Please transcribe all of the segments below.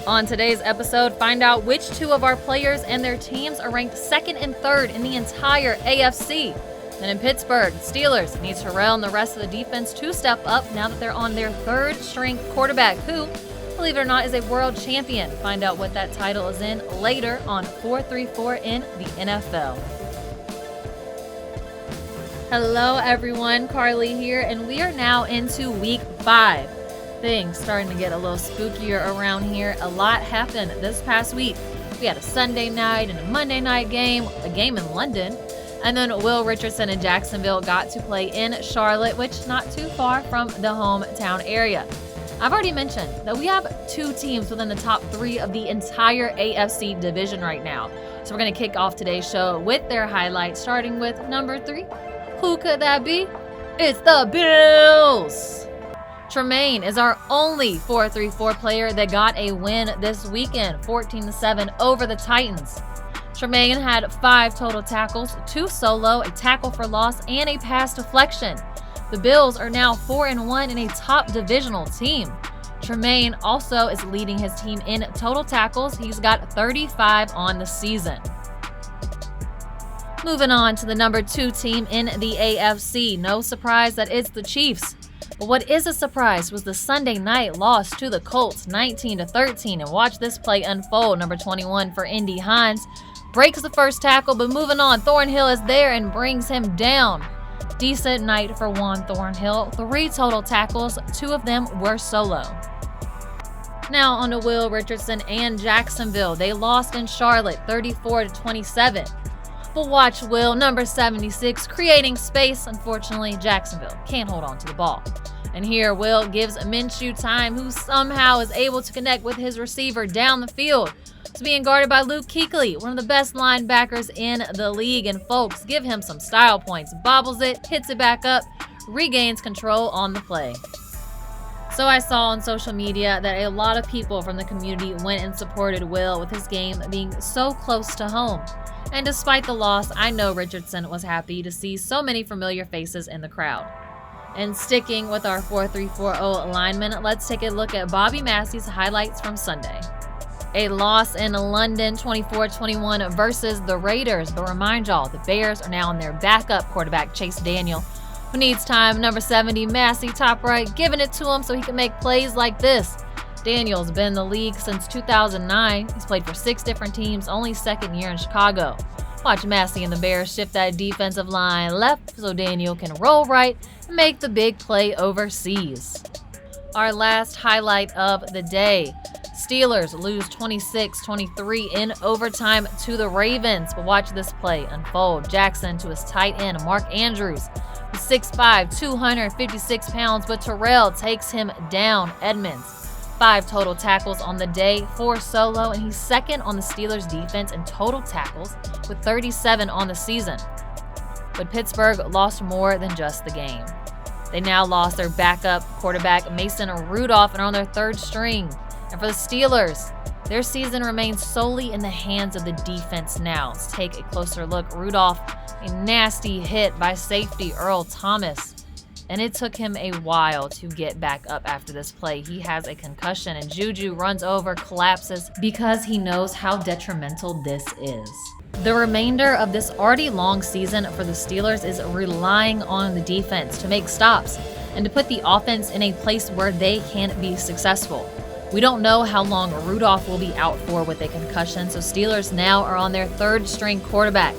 On today's episode, find out which two of our players and their teams are ranked second and third in the entire AFC. Then in Pittsburgh, the Steelers need Terrell and the rest of the defense to step up now that they're on their third-string quarterback who, believe it or not, is a world champion. Find out what that title is in later on 434 in the NFL. Hello everyone, Carly here, and we are now into week 5. Things starting to get a little spookier around here. A lot happened this past week. We had a Sunday night and a Monday night game, a game in London, and then Will Richardson and Jacksonville got to play in Charlotte, which not too far from the hometown area. I've already mentioned that we have 2 teams within the top 3 of the entire AFC division right now. So we're going to kick off today's show with their highlights, starting with number 3. Who could that be? It's the Bills! Tremaine is our only 434 player that got a win this weekend, 14-7 over the Titans. Tremaine had 5 total tackles, 2 solo, a tackle for loss, and a pass deflection. The Bills are now 4-1 in a top divisional team. Tremaine also is leading his team in total tackles. He's got 35 on the season. Moving on to the number 2 team in the AFC. No surprise that it's the Chiefs. But what is a surprise was the Sunday night loss to the Colts, 19-13. And watch this play unfold. Number 21 for Indy Hines breaks the first tackle, but moving on, Thornhill is there and brings him down. Decent night for Juan Thornhill. 3 total tackles, 2 of them were solo. Now on to Will Richardson and Jacksonville. They lost in Charlotte, 34-27. But watch Will, number 76, creating space. Unfortunately, Jacksonville can't hold on to the ball. And here, Will gives Minshew time, who somehow is able to connect with his receiver down the field. It's being guarded by Luke Kuechly, one of the best linebackers in the league. And folks, give him some style points. Bobbles it, hits it back up, regains control on the play. So I saw on social media that a lot of people from the community went and supported Will with his game being so close to home. And despite the loss, I know Richardson was happy to see so many familiar faces in the crowd. And sticking with our 4-3-4-0 linemen, let's take a look at Bobby Massie's highlights from Sunday. A loss in London, 24-21 versus the Raiders. But remind y'all, the Bears are now on their backup quarterback, Chase Daniel, who needs time. Number 70, Massie, top right, giving it to him so he can make plays like this. Daniel's been in the league since 2009. He's played for 6 different teams, only second year in Chicago. Watch Massie and the Bears shift that defensive line left so Daniel can roll right and make the big play overseas. Our last highlight of the day. Steelers lose 26-23 in overtime to the Ravens. But watch this play unfold. Jackson to his tight end, Mark Andrews. He's 6'5", 256 pounds, but Terrell takes him down. Edmunds, 5 total tackles on the day, 4 solo, and he's second on the Steelers' defense in total tackles with 37 on the season. But Pittsburgh lost more than just the game. They now lost their backup quarterback, Mason Rudolph, and are on their 3rd string. And for the Steelers, their season remains solely in the hands of the defense now. Let's take a closer look. Rudolph, a nasty hit by safety Earl Thomas. And it took him a while to get back up after this play. He has a concussion, and Juju runs over, collapses, because he knows how detrimental this is. The remainder of this already long season for the Steelers is relying on the defense to make stops and to put the offense in a place where they can be successful. We don't know how long Rudolph will be out for with a concussion, so Steelers now are on their 3rd string quarterback,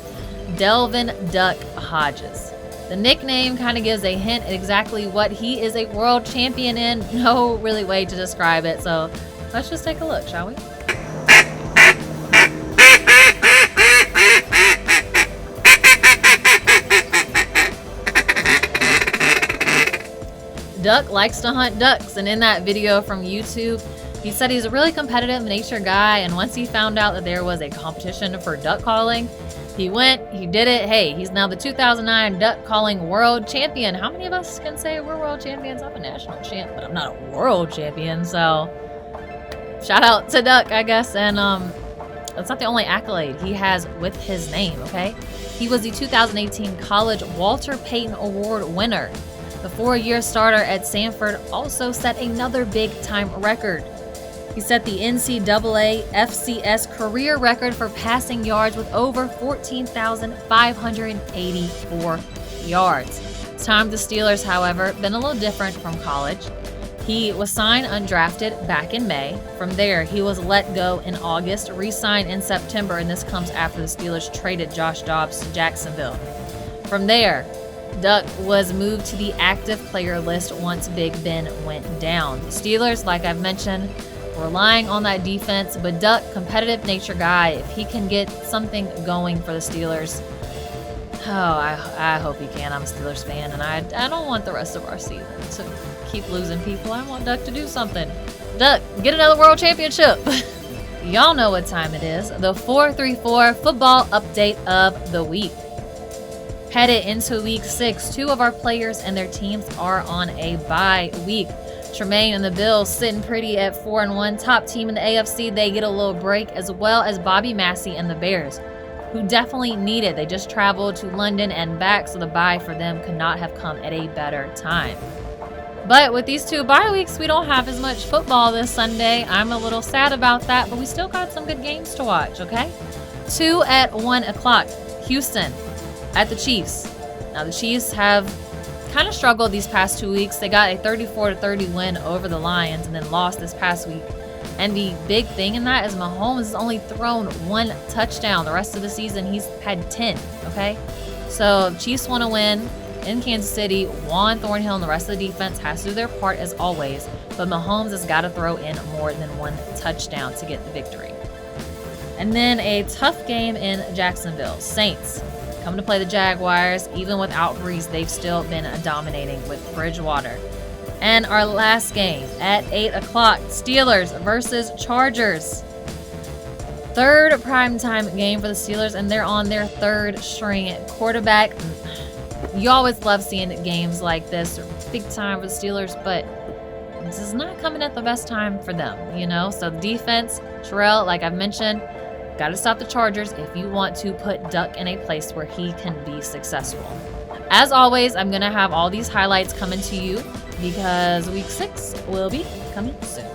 Delvin Duck Hodges. The nickname kind of gives a hint at exactly what he is a world champion in. No really way to describe it, so let's just take a look, shall we? Duck likes to hunt ducks, and in that video from YouTube, he said he's a really competitive nature guy, and once he found out that there was a competition for duck calling, he went, he did it. Hey, he's now the 2009 duck calling world champion. How many of us can say we're world champions? I'm a national champ, but I'm not a world champion. So shout out to Duck, I guess. And that's not the only accolade he has with his name, okay? He was the 2018 College Walter Payton Award winner. The 4-year starter at Sanford also set another big-time record. He set the NCAA FCS career record for passing yards with over 14,584 yards. His time with the Steelers, however, been a little different from college. He was signed undrafted back in May. From there, he was let go in August, re-signed in September, and this comes after the Steelers traded Josh Dobbs to Jacksonville. From there, Duck was moved to the active player list once Big Ben went down. The Steelers, like I've mentioned, relying on that defense, but Duck, competitive nature guy, if he can get something going for the Steelers, I hope he can. I'm a Steelers fan, and I don't want the rest of our season to keep losing people. I want Duck to do something. Duck, get another world championship. Y'all know what time it is. The 434 football update of the week. Headed into week 6, 2 of our players and their teams are on a bye week. Tremaine and the Bills sitting pretty at 4-1. Top team in the AFC, they get a little break, as well as Bobby Massie and the Bears, who definitely need it. They just traveled to London and back, so the bye for them could not have come at a better time. But with these 2 bye weeks, we don't have as much football this Sunday. I'm a little sad about that, but we still got some good games to watch, okay? 2 at 1 o'clock. Houston at the Chiefs. Now, the Chiefs have kind of struggled these past 2 weeks. They got a 34-30 win over the Lions and then lost this past week. And the big thing in that is Mahomes has only thrown 1 touchdown. The rest of the season, he's had 10, okay? So Chiefs want to win in Kansas City. Juan Thornhill and the rest of the defense has to do their part as always, but Mahomes has got to throw in more than 1 touchdown to get the victory. And then a tough game in Jacksonville. Saints come to play the Jaguars. Even without Breeze, they've still been dominating with Bridgewater. And our last game at 8 o'clock, Steelers versus Chargers. 3rd primetime game for the Steelers, and they're on their 3rd string quarterback. You always love seeing games like this, big time for the Steelers, but this is not coming at the best time for them, you know? So defense, Terrell, like I've mentioned, got to stop the Chargers if you want to put Duck in a place where he can be successful. As always, I'm going to have all these highlights coming to you because week 6 will be coming soon.